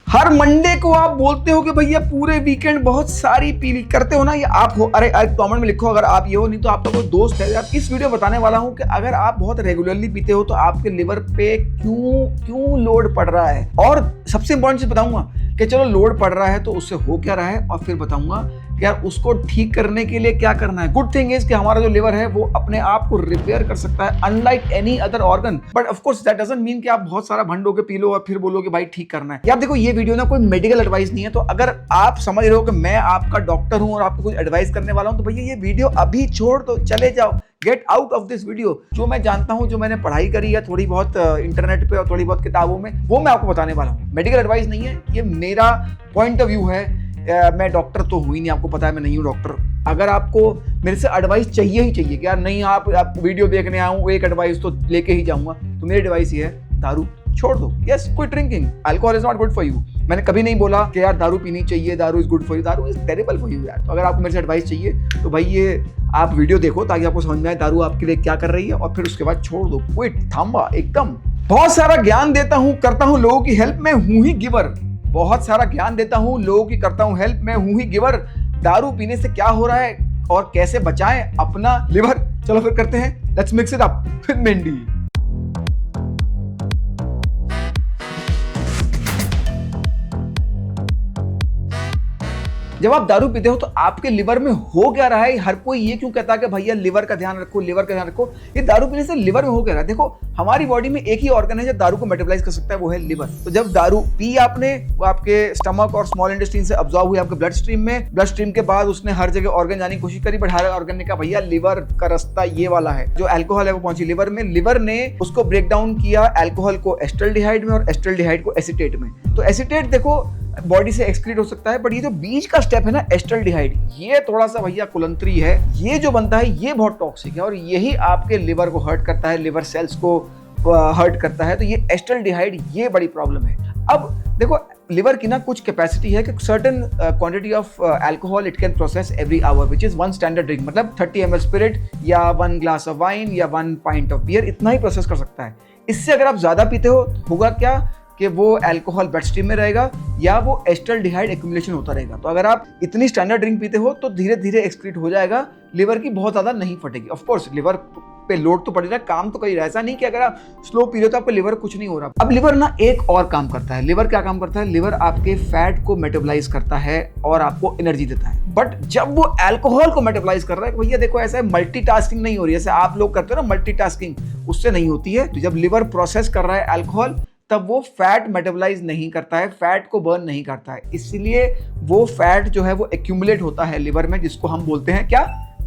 हर Monday को आप बोलते हो कि भैया पूरे वीकेंड बहुत सारी पी करते हो ना, ये आप हो। अरे कमेंट में लिखो अगर आप ये हो, नहीं तो आपका कोई दोस्त है। यार इस वीडियो बताने वाला हूं कि अगर आप बहुत रेगुलरली पीते हो तो आपके लिवर पे क्यों लोड पड़ रहा है। और सबसे इंपॉर्टेंट चीज बताऊंगा कि चलो लोड पड़ रहा है तो उससे हो क्या रहा है, और फिर बताऊंगा कि यार उसको ठीक करने के लिए क्या करना है। गुड थिंग इज कि हमारा जो लिवर है वो अपने आप को रिपेयर कर सकता है unlike any other organ. But of course that doesn't mean कि आप बहुत सारा भंडो के पी लो और फिर बोलो कि भाई ठीक करना है। यार देखो ये वीडियो ना कोई मेडिकल एडवाइस नहीं है, तो अगर आप समझ रहे हो कि मैं आपका डॉक्टर हूं और आपको कुछ एडवाइस करने वाला हूं तो भैया ये वीडियो अभी छोड़ दो, चले जाओ, get out of this video. जो मैं जानता हूं, जो मैंने पढ़ाई करी है थोड़ी बहुत इंटरनेट पे और थोड़ी बहुत किताबों में, वो मैं आपको बताने वाला हूं। मेडिकल एडवाइस नहीं है, ये मेरा पॉइंट ऑफ व्यू है। मैं डॉक्टर तो हूं ही नहीं, आपको पता है मैं नहीं हूं डॉक्टर। अगर आपको मेरे से एडवाइस चाहिए ही चाहिए कि यार नहीं आप वीडियो देखने आऊं एक एडवाइस तो लेके ही जाऊंगा, तो मेरी एडवाइस ये है दारू छोड़ दो। Yes, quit drinking, alcohol is not good for you. मैंने कभी नहीं बोला कि यार दारू पीनी चाहिए, दारू इज गुड फॉर यू, दारू इज टेरिबल फॉर यू यार। तो अगर आपको मेरे से एडवाइस चाहिए तो भाई ये आप वीडियो देखो ताकि आपको समझ में आए दारू आपके लिए क्या कर रही है, और फिर उसके बाद छोड़ दो, क्विट, थांबा एकदम। बहुत सारा ज्ञान देता हूं, करता हूं लोगों की हेल्प, मैं हूं ही गिवर। बहुत सारा ज्ञान देता हूं, लोगों की करता हूं हेल्प, मैं हूं ही गिवर। दारू पीने से क्या हो रहा है और कैसे बचाएं अपना लिवर, चलो फिर करते हैं। Let's mix it up with Mendy. जब आप दारू पीते हो तो आपके लिवर में हो क्या रहा है। हर कोई ये क्यों कहता है कि भैया लिवर का ध्यान रखो, लिवर का ध्यान रखो। ये दारू पीने से लिवर में हो क्या रहा है। देखो हमारी बॉडी में एक ही ऑर्गन है जो दारू को मेटाबॉलाइज कर सकता है, वो है लिवर। तो जब दारू पी आपने, वो आपके स्टमक और स्मॉल इंटेस्टाइन से अब्सॉर्ब हुई आपके ब्लड स्ट्रीम में, ब्लड स्ट्रीम के बाद उसने हर जगह ऑर्गन जाने की कोशिश करी, बट हर ऑर्गन ने कहा भैया लिवर का रास्ता ये वाला है। जो अल्कोहल है वो पहुंची लिवर में, लिवर ने उसको ब्रेक डाउन किया अल्कोहल को एस्टल्डिहाइड में और एस्टल्डिहाइड को एसीटेट में। तो एसीटेट देखो बॉडी से एक्सक्रीट हो सकता है, बट ये जो बीच का स्टेप है ना एस्टल्डिहाइड, ये थोड़ा सा भैया कुलंतरी है। ये जो बनता है ये बहुत टॉक्सिक है और यही आपके लिवर को हर्ट करता है, लिवर सेल्स को हर्ट करता है। तो ये एस्टल्डिहाइड ये बड़ी प्रॉब्लम है। अब देखो लिवर की ना कुछ कैपेसिटी है कि certain quantity of alcohol it can process every hour, which is 1 standard drink, मतलब 30 ml स्पिरिट या 1 ग्लास ऑफ वाइन या 1 pint ऑफ बियर, इतना ही प्रोसेस कर सकता है। इससे अगर आप ज्यादा पीते हो होगा क्या कि वो अल्कोहल ब्लड स्ट्रीम में रहेगा या वो एस्टल्डिहाइड एक्यूमुलेशन होता रहेगा। तो अगर आप इतनी स्टैंडर्ड ड्रिंक पीते हो तो धीरे धीरे एक्सक्रीट हो जाएगा, लिवर की बहुत ज्यादा नहीं फटेगी। ऑफ कोर्स लिवर पे लोड तो पड़ रहा है, काम तो कर रहा है, ऐसा नहीं कि अगर आप स्लो पी रहे हो तो आपको लिवर कुछ नहीं हो रहा। अब लिवर ना एक और काम करता है। लिवर क्या काम करता है, लिवर आपके फैट को मेटाबॉलाइज करता है और आपको एनर्जी देता है। बट जब वो अल्कोहल को मेटाबॉलाइज कर रहा है, भैया देखो ऐसा है मल्टीटास्किंग नहीं हो रही है, जैसे आप लोग करते हो ना मल्टीटास्किंग, उससे नहीं होती है। तो जब लिवर प्रोसेस कर रहा है अल्कोहल तब वो फैट मेटाबॉलाइज नहीं करता है, फैट को बर्न नहीं करता है, इसलिए वो फैट जो है वो एक्यूमुलेट होता है लिवर में, जिसको हम बोलते हैं क्या,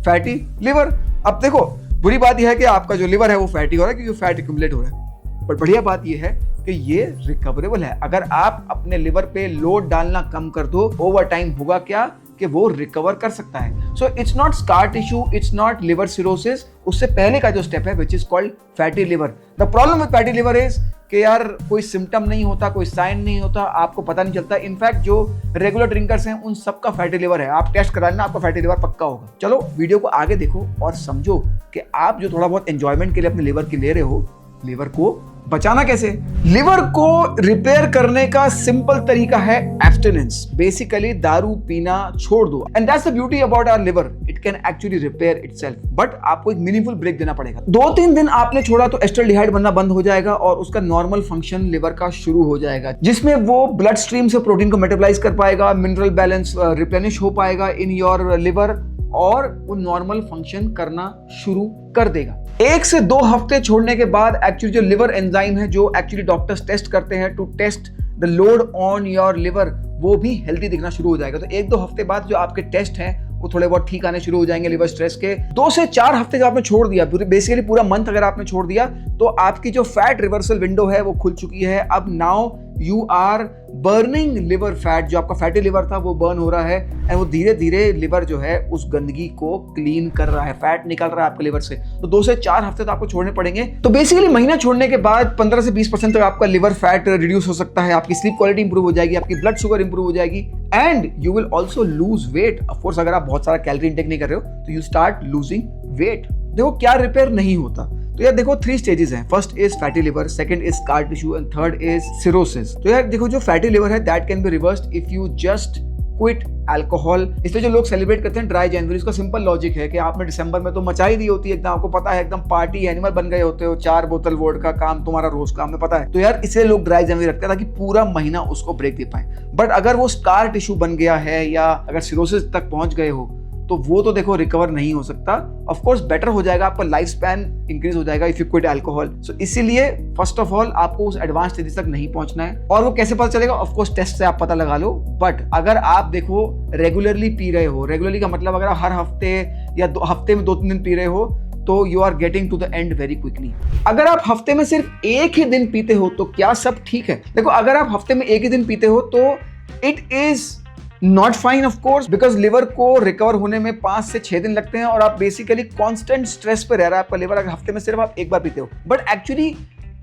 फैटी लिवर। अब देखो बुरी बात यह है कि आपका जो लिवर है वो फैटी हो रहा है क्योंकि फैट एक्यूमुलेट हो रहा है, पर बढ़िया बात यह है कि ये रिकवरेबल है। अगर आप अपने लिवर पे लोड डालना कम कर दो, ओवर टाइम होगा क्या कि वो रिकवर कर सकता है। So it's not scar tissue, it's not liver cirrhosis, उससे पहले का जो स्टेप है which is called fatty liver. The problem with fatty liver is कि यार कोई सिम्टम नहीं होता, कोई साइन नहीं होता, आपको पता नहीं चलता। इनफैक्ट जो रेगुलर ड्रिंकर्स हैं उन सबका फैटी लिवर है, आप टेस्ट करा लेना, आपका फैटी लिवर पक्का होगा। चलो वीडियो को आगे देखो और समझो कि आप जो थोड़ा बहुत एंजॉयमेंट के लिए अपने लिवर की ले रहे हो, लिवर को बचाना कैसे। लिवर को रिपेयर करने का सिंपल तरीका है एब्स्टिनेंस। बेसिकली दारू पीना छोड़ दो, and that's the beauty about our liver, it can actually repair itself. But आपको एक मीनिंगफुल ब्रेक देना पड़ेगा। 2-3 दिन आपने छोड़ा तो एस्टल्डिहाइड बनना बंद हो जाएगा और उसका नॉर्मल फंक्शन लिवर का शुरू हो जाएगा, जिसमें वो ब्लड स्ट्रीम से प्रोटीन को मेटाबॉलाइज कर पाएगा, मिनरल बैलेंस रिप्लेनिश हो पाएगा इन योर लिवर और वो नॉर्मल फंक्शन करना शुरू कर देगा। 1 से 2 हफ्ते छोड़ने के बाद एक्चुअली जो लिवर एंजाइम है, जो एक्चुअली डॉक्टर्स टेस्ट करते हैं to test the load on your liver, वो भी हेल्दी दिखना शुरू हो जाएगा। तो 1-2 हफ्ते बाद जो आपके टेस्ट हैं वो थोड़े बहुत ठीक आने शुरू हो जाएंगे लिवर स्ट्रेस के। 2 से 4 हफ्ते जब आपने छोड़ दिया, बेसिकली पूरा मंथ अगर आपने छोड़ दिया, तो आपकी जो फैट रिवर्सल विंडो है वो खुल चुकी है। अब now you are burning liver fat, जो आपका फैटी लिवर था वो बर्न हो रहा है, एंड वो धीरे धीरे लिवर जो है उस गंदगी को क्लीन कर रहा है, फैट निकल रहा है आपके लिवर से। तो 2 से 4 हफ्ते तो आपको छोड़ने पड़ेंगे। तो बेसिकली महीना छोड़ने के बाद 15 से 20% तक आपका लिवर फैट रिड्यूस हो सकता है, आपकी स्लीप क्वालिटी इंप्रूव हो जाएगी, आपकी ब्लड शुगर इंप्रूव हो जाएगी, and you will also lose weight. Of course अगर आप बहुत सारा कैलोरी इंटेक नहीं कर रहे हो तो यू स्टार्ट लूजिंग वेट। देखो क्या रिपेयर नहीं होता, तो यार देखो 3 स्टेजेस हैं। First is fatty liver, second is scar tissue and third is cirrhosis. तो यार देखो जो फैटी लिवर है that can be reversed if you just quit alcohol. इसलिए जो लोग सेलिब्रेट करते हैं ड्राई जनवरी, उसका सिंपल लॉजिक है कि आपने दिसंबर में तो मचा ही दी होती है एकदम, आपको पता है एकदम पार्टी एनिमल बन गए होते हो, 4 बोतल वोडका का काम तुम्हारा रोज का, हमें पता है। तो यार इसलिए लोग ड्राई जनवरी रखते हैं ताकि पूरा महीना उसको ब्रेक दे पाए। बट अगर वो स्कार टिश्यू बन गया है या अगर सिरोसिस तक पहुंच गए हो तो वो तो देखो रिकवर नहीं हो सकता। ऑफ कोर्स बेटर हो जाएगा, आपका लाइफ स्पैन इंक्रीज हो जाएगा इफ यू क्विट अल्कोहल। सो इसीलिए फर्स्ट ऑफ ऑल आपको उस एडवांस स्टेज तक नहीं पहुंचना है। और वो कैसे पता चलेगा? ऑफ कोर्स टेस्ट से आप पता लगा लो। बट अगर आप देखो रेगुलरली पी रहे हो, रेगुलरली का मतलब अगर आप हर हफ्ते या हफ्ते में 2-3 दिन पी रहे हो तो you are getting to the end very quickly. अगर आप हफ्ते में सिर्फ एक ही दिन पीते हो तो क्या सब ठीक है? देखो अगर आप हफ्ते में एक ही दिन पीते हो तो it is not fine of course, because liver को रिकवर होने में 5 से 6 दिन लगते हैं और आप बेसिकली कांस्टेंट स्ट्रेस पे रह रहा है आपका लिवर अगर हफ्ते में सिर्फ आप एक बार पीते हो। But actually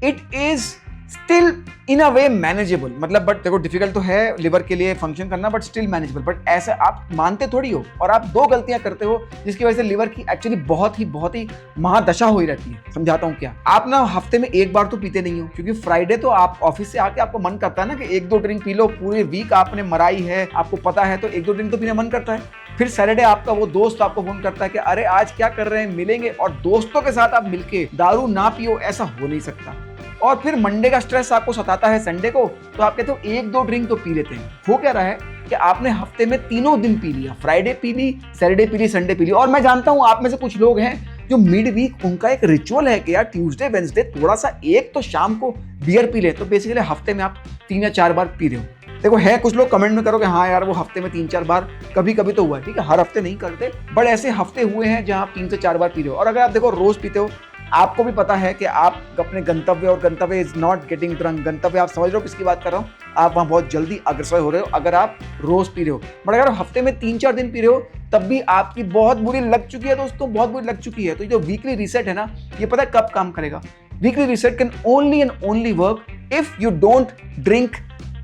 it is still in a way manageable. मतलब बट देखो डिफिकल्ट तो है लिवर के लिए फंक्शन करना, बट स्टिल मैनेजेबल। बट ऐसा आप मानते थोड़ी हो, और आप 2 गलतियां करते हो जिसकी वजह से लिवर की एक्चुअली बहुत ही महादशा हो ही रहती है। समझाता हूं क्या। आप ना हफ्ते में एक बार तो पीते नहीं हो, क्योंकि फ्राइडे तो आप ऑफिस से आके आपको मन करता है ना कि 1-2 ड्रिंक पी लो, पूरे वीक आपने मराई है, आपको पता है, तो 1-2 ड्रिंक तो पीने मन करता है। फिर सैटरडे आपका वो दोस्त आपको फोन करता है कि अरे आज क्या कर रहे हैं, मिलेंगे, और दोस्तों के साथ आप मिलके दारू ना पियो, ऐसा हो नहीं सकता। और फिर मंडे का स्ट्रेस आपको सताता है संडे को, तो आप कहते हो 1-2 ड्रिंक तो पी लेते हैं। हो क्या रहा है कि आपने हफ्ते में तीनों दिन पी लिया, फ्राइडे पी ली, सैटरडे पी ली, संडे पी ली। और मैं जानता हूं आप में से कुछ लोग हैं जो मिड वीक उनका एक रिचुअल है कि यार ट्यूसडे वेंसडे थोड़ा सा एक तो शाम को बियर पी ले। तो बेसिकली हफ्ते में आप 3 या 4 बार पी रहे हो। देखो है कुछ लोग कमेंट में करो कि हाँ यार वो हफ्ते में 3-4 बार कभी कभी तो हुआ है, ठीक है, हर हफ्ते नहीं करते, बट ऐसे हफ्ते हुए हैं जहां आप 3 से 4 बार पी रहे हो। और अगर आप देखो रोज पीते हो, आपको भी पता है कि आप अपने गंतव्य, और गंतव्य इज नॉट गेटिंग ड्रंक, गंतव्य आप समझ रहे हो किसकी बात कर रहा हूँ, आप वहां बहुत जल्दी अग्रसर हो रहे हो अगर आप रोज पी रहे हो। बट अगर आप हफ्ते में 3-4 दिन पी रहे हो तब भी आपकी बहुत बुरी लग चुकी है दोस्तों, बहुत बुरी लग चुकी है। तो जो वीकली रीसेट है ना, ये पता है कब काम करेगा? Weekly reset can only and only work if you don't drink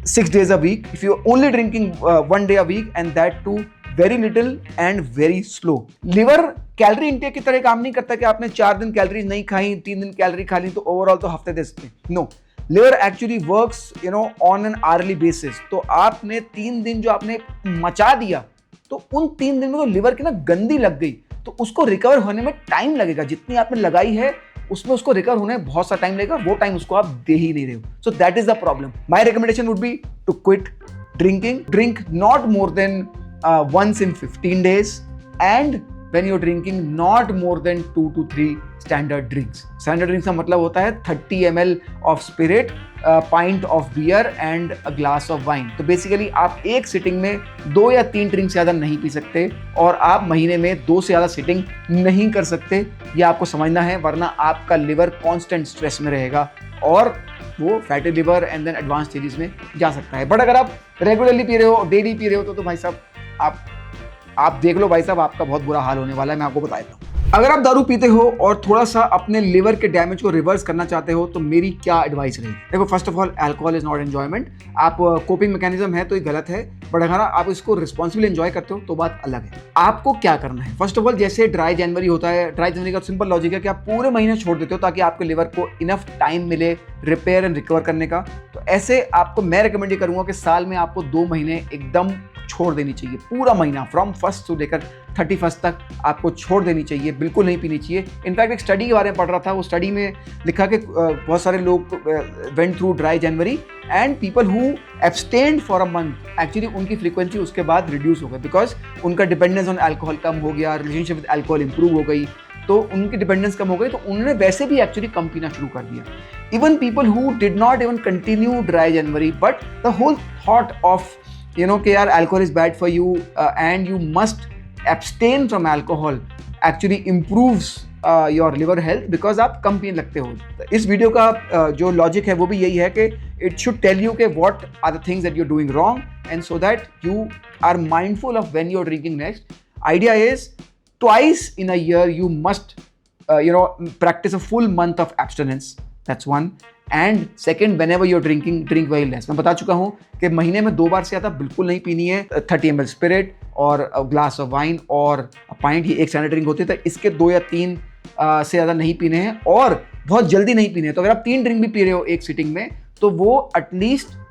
6 days a week, if you're only drinking 1 day a week, and that too very little and very slow. Liver calorie intake की तरह काम नहीं करता कि आपने 4 दिन calories नहीं खाई, 3 दिन कैलोरी खा ली तो ओवरऑल तो हफ्ते दे सकते। No, liver actually works on an hourly basis. तो आपने 3 दिन जो आपने मचा दिया, तो उन 3 दिन में तो लिवर की ना गंदी लग गई, तो उसको रिकवर होने में टाइम लगेगा। जितनी आपने लगाई है उसमें उसको रिकवर होने में बहुत सा टाइम लगेगा, वो टाइम उसको आप दे ही नहीं रहे हो। So that is the problem. My recommendation would be to quit drinking, drink not more than once in 15 days, and when you're drinking not more than 2 to 3 standard drinks. Standard drinks का मतलब होता है 30 ml of spirit, a pint of beer and a glass of wine. तो basically आप एक sitting में 2 या 3 drink से ज़्यादा नहीं पी सकते, और आप महीने में 2 से ज़्यादा सिटिंग नहीं कर सकते। ये आपको समझना है, वरना आपका लिवर कांस्टेंट स्ट्रेस में रहेगा और वो fatty liver and then advance stages में जा सकता है। बट अगर आप रेगुलरली पी रहे हो, डेली पी रहे हो, तो भाई साहब आप देख लो भाई साहब, आपका बहुत बुरा हाल होने वाला है, मैं आपको बता देता हूँ। अगर आप दारू पीते हो और थोड़ा सा अपने लिवर के डैमेज को रिवर्स करना चाहते हो तो मेरी क्या एडवाइस रहेगी? देखो first of all, alcohol is not enjoyment. आप कोपिंग मैकेनिज्म है तो ये गलत है, बट अगर आप इसको रिस्पॉन्सिबली एंजॉय करते हो तो बात अलग है। आपको क्या करना है? फर्स्ट ऑफ ऑल, जैसे ड्राई जनवरी होता है, ड्राई जनवरी का सिंपल लॉजिक है कि आप पूरे महीने छोड़ देते हो ताकि आपके लिवर को इनफ टाइम मिले रिपेयर एंड रिकवर करने का। तो ऐसे आपको मैं रिकमेंड ये करूंगा कि साल में आपको 2 महीने एकदम छोड़ देनी चाहिए, पूरा महीना फ्रॉम 1st से लेकर 31st तक आपको छोड़ देनी चाहिए, बिल्कुल नहीं पीनी चाहिए। इनफैक्ट एक स्टडी के बारे में पढ़ रहा था, वो स्टडी में लिखा कि बहुत सारे लोग went through dry January and people who abstained for a month, actually उनकी फ्रीक्वेंसी उसके बाद रिड्यूस हो गई, बिकॉज उनका डिपेंडेंस ऑन अल्कोहल कम हो गया, रिलेशनशिप विद अल्कोहल इंप्रूव हो गई, तो उनकी डिपेंडेंस कम हो गई, तो उन्होंने वैसे भी एक्चुअली कम पीना शुरू कर दिया। Even people who did not even continue dry January, but the whole thought of कि यार alcohol is bad for you and you must abstain from alcohol actually improves your liver health because आप कम पीने लगते हो। इस video का जो logic है वो भी यही है कि it should tell you कि what are the things that you're doing wrong and so that you are mindful of when you're drinking next. Idea is twice in a year you must practice a full month of abstinence. That's one. And second, whenever you're drinking, drink very less. मैं बता चुका हूँ कि महीने में 2 बार से ज़्यादा बिल्कुल नहीं पीनी है। 30 ml स्पिरिट और ग्लास ऑफ वाइन और पाइंट, ये एक स्टैंडर्ड ड्रिंक होती है, तो इसके 2 या 3 से ज़्यादा नहीं पीने हैं और बहुत जल्दी नहीं पीने हैं। तो अगर आप 3 ड्रिंक भी पी रहे हो एक सिटिंग में, तो वो at least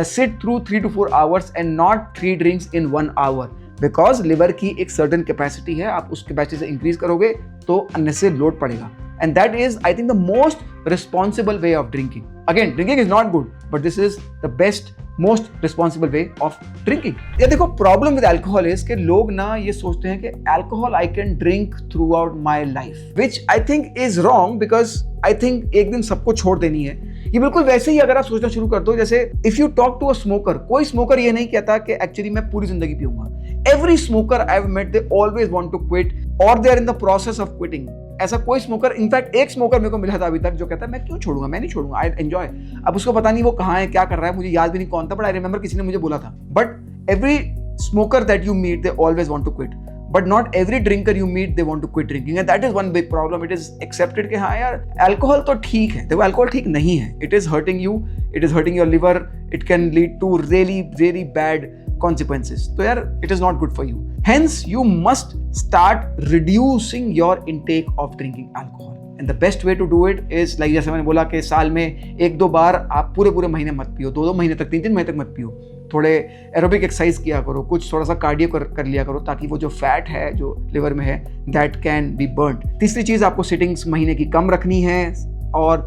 sit through 3 to 4 hours and not 3 drinks in 1 hour, because liver की एक सर्टन कैपेसिटी है, आप उस कैपेसिटी से इंक्रीज करोगे तो अननेसेसरी लोड पड़ेगा। And that is I think the most responsible way of drinking. Again drinking is not good, but this is the best most responsible way of drinking. ये देखो problem with alcohol is कि लोग ना ये सोचते हैं कि alcohol I can drink through out my life, which I think is wrong, because I think एक दिन सबको छोड़ देनी है। ये बिल्कुल वैसे ही अगर आप सोचना शुरू कर दो जैसे if you talk to a smoker, कोई स्मोकर ये नहीं कहता कि एक्चुअली मैं पूरी जिंदगी पीऊंगा। Every smoker I have met they always want to quit और they are in the process of quitting. ऐसा कोई स्मोकर, इनफैक्ट एक स्मोकर मेरे को मिला था अभी तक जो कहता है मैं क्यों छोड़ूंगा, मैं नहीं छोड़ूंगा, आई एंजॉय। अब उसको पता नहीं वो कहाँ है, क्या कर रहा है, मुझे याद भी नहीं कौन था, बट आई रिमेंबर किसी ने मुझे बोला था। But every smoker that you meet they always want to quit, but not every drinker you meet they want to quit drinking, and that is one big problem. It is accepted कि हाँ यार alcohol तो ठीक है, देखो alcohol ठीक नहीं है, it is hurting you, it is hurting your liver, it can lead to really bad consequences. तो यार it is not good for you. Hence you must start reducing your intake of drinking alcohol. And the best way to do it is like जैसे मैंने बोला कि साल में 1-2 बार आप पूरे महीने मत पियो, 2-2 महीने तक, 3-3 महीने तक मत पियो। थोड़े एरोबिक एक्सरसाइज किया करो, कुछ थोड़ा सा कार्डियो कर लिया करो, ताकि वो जो फैट है जो लिवर में है दैट कैन बी बर्न्ड। तीसरी चीज़, आपको सिटिंग्स महीने की कम रखनी है, और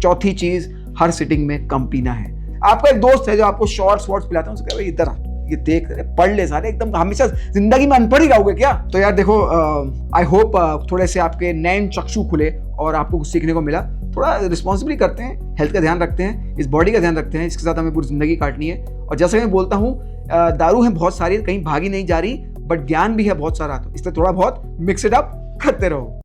चौथी चीज़, हर सिटिंग में कम पीना है। आपका एक दोस्त है जो आपको शॉर्ट्स पिलाता है, उसको भाई इधर ये देख पढ़ ले सारे, एकदम हमेशा जिंदगी में अनपढ़ ही रहोगे क्या? तो यार देखो आई होप थोड़े से आपके नैन चक्षु खुले और आपको कुछ सीखने को मिला। थोड़ा रिस्पॉन्सिबली करते हैं, हेल्थ का ध्यान रखते हैं, इस बॉडी का ध्यान रखते हैं, इसके साथ हमें पूरी जिंदगी काटनी है। और जैसे मैं बोलता हूँ दारू है बहुत सारी, कहीं भागी नहीं जा रही, बट ज्ञान भी है बहुत सारा, तो इसलिए थोड़ा बहुत मिक्स इट अप करते रहो।